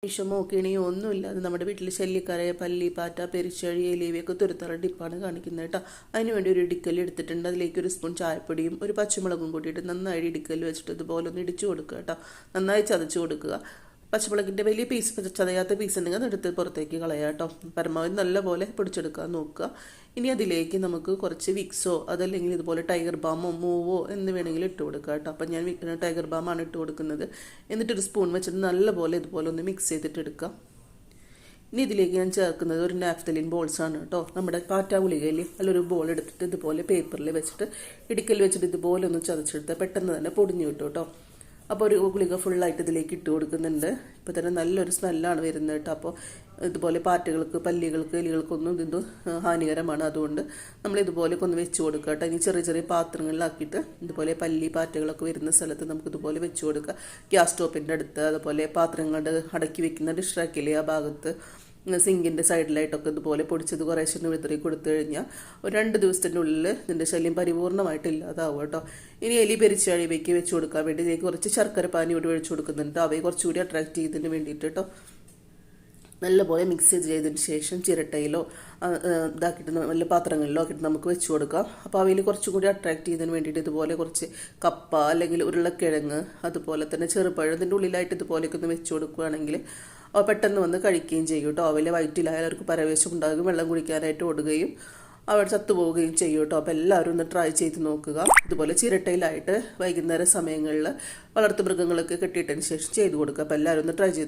വിഷമോ കിണിയോ ഒന്നുമില്ലാതെ നമ്മുടെ വീട്ടിൽ ശല്യക്കാരായ പല്ലി, പാറ്റ, പെരിച്ചഴി, എലിവയൊക്കെ തുരത്താനുള്ള ടിപ്പാണ് കാണിക്കുന്നത് കേട്ടോ. അതിനുവേണ്ടി ഒരു ഇടിക്കല്ല് എടുത്തിട്ടുണ്ട്. അതിലേക്ക് ഒരു സ്പൂൺ ചായപ്പൊടിയും ഒരു പച്ചമുളകും കൂട്ടിയിട്ട് നന്നായി ഇടിക്കല്ല് വെച്ചിട്ട് ഇതുപോലെ ഒന്ന് ഇടിച്ചു കൊടുക്കുക കേട്ടോ. നന്നായി ചതച്ച് കൊടുക്കുക. പച്ചമുളകിൻ്റെ വലിയ പീസ്, ചതയാത്ത പീസ് ഉണ്ടെങ്കിൽ അതെടുത്ത് പുറത്തേക്ക് കളയാം കേട്ടോ. പരമാവധി നല്ലപോലെ പൊടിച്ചെടുക്കാൻ നോക്കുക. ഇനി അതിലേക്ക് നമുക്ക് കുറച്ച് വിക്സോ അതല്ലെങ്കിൽ ഇതുപോലെ ടൈഗർ ബാമോ മൂവോ എന്ന് വേണമെങ്കിൽ ഇട്ട് കൊടുക്കുക കേട്ടോ. അപ്പം ഞാൻ ടൈഗർ ബാമാണ് ഇട്ട് കൊടുക്കുന്നത്. എന്നിട്ടൊരു സ്പൂൺ വെച്ചിട്ട് നല്ലപോലെ ഇതുപോലെ ഒന്ന് മിക്സ് ചെയ്തിട്ട് എടുക്കാം. ഇനി ഇതിലേക്ക് ഞാൻ ചേർക്കുന്നത് ഒരു നാഫ്തലിൻ ബോൾസാണ് കേട്ടോ. നമ്മുടെ പാറ്റ ഗുളികയിൽ അതിലൊരു ബോൾ എടുത്തിട്ട് ഇതുപോലെ പേപ്പറിൽ വെച്ചിട്ട് ഇടിക്കൽ വെച്ചിട്ട് ഇതുപോലെ ഒന്ന് ചതച്ചെടുത്താൽ പെട്ടെന്ന് തന്നെ പൊടിഞ്ഞു കിട്ടും കേട്ടോ. അപ്പോൾ ഒരു ഗുളിക ഫുള്ളായിട്ട് ഇതിലേക്ക് ഇട്ട് കൊടുക്കുന്നുണ്ട്. ഇപ്പോൾ തന്നെ നല്ലൊരു സ്മെല്ലാണ് വരുന്നത് കേട്ടോ. അപ്പോൾ ഇതുപോലെ പാറ്റകൾക്ക്, പല്ലികൾക്ക്, എലികൾക്കൊന്നും ഇത് ഹാനികരമാണ്. അതുകൊണ്ട് നമ്മൾ ഇതുപോലെയൊക്കെ ഒന്ന് വെച്ച് കൊടുക്കുക കേട്ടോ. ഇനി ചെറിയ ചെറിയ പാത്രങ്ങളിലാക്കിയിട്ട് ഇതുപോലെ പല്ലി, പാറ്റകളൊക്കെ വരുന്ന സ്ഥലത്ത് നമുക്ക് ഇതുപോലെ വെച്ച് കൊടുക്കുക. ഗ്യാസ് സ്റ്റോപ്പിൻ്റെ അടുത്ത്, അതുപോലെ പാത്രങ്ങളുടെ അടക്കി വെക്കുന്ന ഡിഷ് റാക്കിലെ ആ ഭാഗത്ത്, സിങ്കിൻ്റെ സൈഡിലായിട്ടൊക്കെ ഇതുപോലെ പൊടിച്ചത് കുറേശ്ശെ വിതറി കൊടുത്തു കഴിഞ്ഞാൽ ഒരു 2 ദിവസത്തിൻ്റെ ഉള്ളിൽ ഇതിൻ്റെ ശല്യം പരിപൂർണ്ണമായിട്ട് ഇല്ലാതാവും കേട്ടോ. ഇനി എലി പെരിച്ചഴി ഇവയ്ക്ക് വെച്ച് കൊടുക്കാൻ വേണ്ടി ഇതിലേക്ക് കുറച്ച് ശർക്കര പാനി കൂടി ഒഴിച്ചു കൊടുക്കുന്നുണ്ട്. അവയെ കുറച്ചുകൂടി അട്രാക്ട് ചെയ്തതിന് വേണ്ടിയിട്ട് കേട്ടോ. നല്ലപോലെ മിക്സ് ചെയ്തതിന് ശേഷം ചിരട്ടയിലോ ഇതാക്കിയിട്ട് നല്ല പാത്രങ്ങളിലോ ആക്കിയിട്ട് നമുക്ക് വെച്ച് കൊടുക്കാം. അപ്പോൾ അവയിൽ കുറച്ചുകൂടി അട്രാക്ട് ചെയ്തതിന് വേണ്ടിയിട്ട് ഇതുപോലെ കുറച്ച് കപ്പ അല്ലെങ്കിൽ ഉരുളക്കിഴങ്ങ്, അതുപോലെ തന്നെ ചെറുപഴം ഇതിൻ്റെ ഉള്ളിലായിട്ട് ഇതുപോലെയൊക്കെ ഒന്ന് വെച്ച് കൊടുക്കുകയാണെങ്കിൽ അവ പെട്ടെന്ന് വന്ന് കഴിക്കുകയും ചെയ്യും കേട്ടോ. അവലെ വയറ്റിലായാലും അവർക്ക് പരവേശം ഉണ്ടാകും, വെള്ളം കുടിക്കാനായിട്ട് ഓടുകയും അവർ ചത്തുപോവുകയും ചെയ്യും കേട്ടോ. അപ്പോൾ എല്ലാവരും ഒന്ന് ട്രൈ ചെയ്ത് നോക്കുക. ഇതുപോലെ ചിരട്ടയിലായിട്ട് വൈകുന്നേര സമയങ്ങളിൽ വളർത്തു മൃഗങ്ങളൊക്കെ കെട്ടിയിട്ടതിന് ശേഷം ചെയ്ത് കൊടുക്കുക. അപ്പോൾ എല്ലാവരും ഒന്ന് ട്രൈ ചെയ്ത്